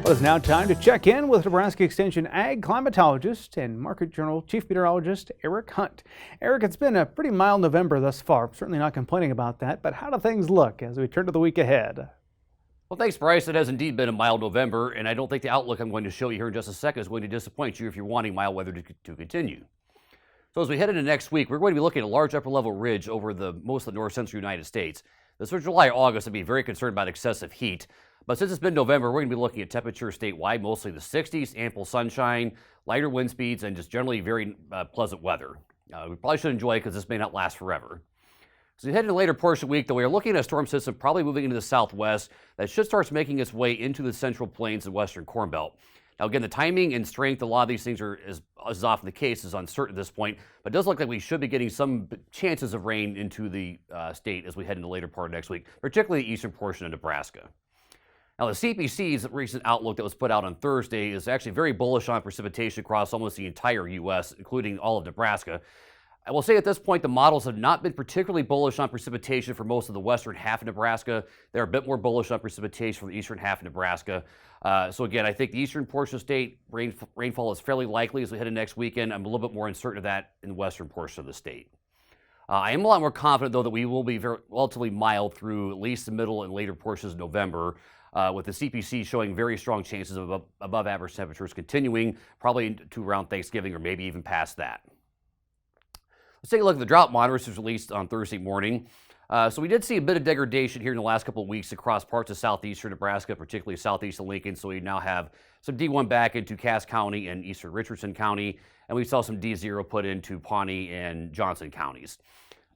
Well, it's now time to check in with Nebraska Extension Ag Climatologist and Market Journal Chief Meteorologist Eric Hunt. Eric, it's been a pretty mild November thus far. Certainly not complaining about that, but how do things look as we turn to the week ahead? Well, thanks, Bryce. It has indeed been a mild November, and I don't think the outlook I'm going to show you here in just a second is going to disappoint you if you're wanting mild weather to continue. So as we head into next week, we're going to be looking at a large upper-level ridge over most of the north-central United States. This for July, August, I'd be very concerned about excessive heat. But since it's been November, we're going to be looking at temperatures statewide, mostly the 60s, ample sunshine, lighter wind speeds, and just generally very pleasant weather. We probably should enjoy it because this may not last forever. So we head into the later portion of the week, though, we are looking at a storm system probably moving into the southwest that should start making its way into the central plains and western Corn Belt. Now, again, the timing and strength, a lot of these things are, as often the case, is uncertain at this point, but it does look like we should be getting some chances of rain into the state as we head into the later part of next week, particularly the eastern portion of Nebraska. Now, the CPC's recent outlook that was put out on Thursday is actually very bullish on precipitation across almost the entire U.S., including all of Nebraska. I will say at this point, the models have not been particularly bullish on precipitation for most of the western half of Nebraska. They're a bit more bullish on precipitation for the eastern half of Nebraska. So again, I think the eastern portion of the state, rainfall is fairly likely as we head into next weekend. I'm a little bit more uncertain of that in the western portion of the state. I am a lot more confident, though, that we will be relatively mild through at least the middle and later portions of November, with the CPC showing very strong chances of above average temperatures continuing probably to around Thanksgiving or maybe even past that. Let's take a look at the drought monitor, which was released on Thursday morning. So we did see a bit of degradation here in the last couple of weeks across parts of southeastern Nebraska, particularly southeast of Lincoln. So we now have some D1 back into Cass County and eastern Richardson County, and we saw some D0 put into Pawnee and Johnson counties.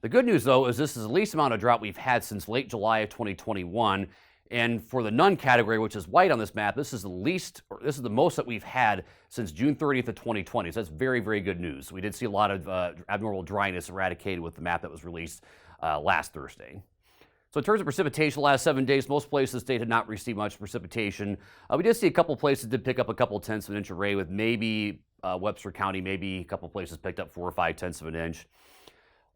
The good news, though, is this is the least amount of drought we've had since late July of 2021. And for the none category, which is white on this map, this is the most that we've had since June 30th of 2020. So that's very, very good news. We did see a lot of abnormal dryness eradicated with the map that was released last Thursday. So in terms of precipitation, the last 7 days, most places in the state had not received much precipitation. We did see a couple places did pick up a couple tenths of an inch array, with maybe Webster County, maybe a couple places picked up 4 or 5 tenths of an inch.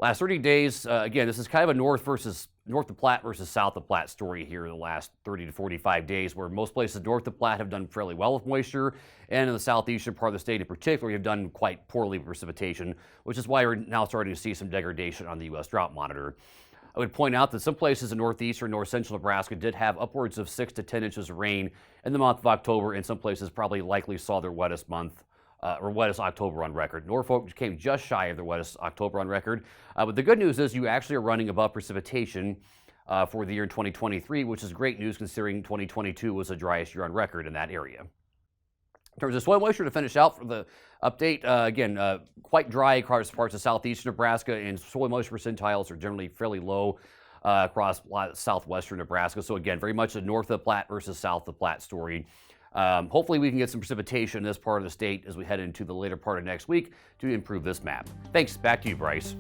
Last 30 days, again, this is kind of a north of Platte versus south of Platte story here in the last 30 to 45 days, where most places north of Platte have done fairly well with moisture, and in the southeastern part of the state in particular, have done quite poorly with precipitation, which is why we're now starting to see some degradation on the U.S. drought monitor. I would point out that some places in northeastern, north central Nebraska did have upwards of 6 to 10 inches of rain in the month of October, and some places probably likely saw their wettest month. Or wettest October on record. Norfolk came just shy of their wettest October on record. But the good news is you actually are running above precipitation for the year 2023, which is great news considering 2022 was the driest year on record in that area. In terms of soil moisture, to finish out for the update, again, quite dry across parts of southeastern Nebraska, and soil moisture percentiles are generally fairly low across southwestern Nebraska. So again, very much a north of Platte versus south of Platte story. Hopefully we can get some precipitation in this part of the state as we head into the later part of next week to improve this map. Thanks. Back to you, Bryce.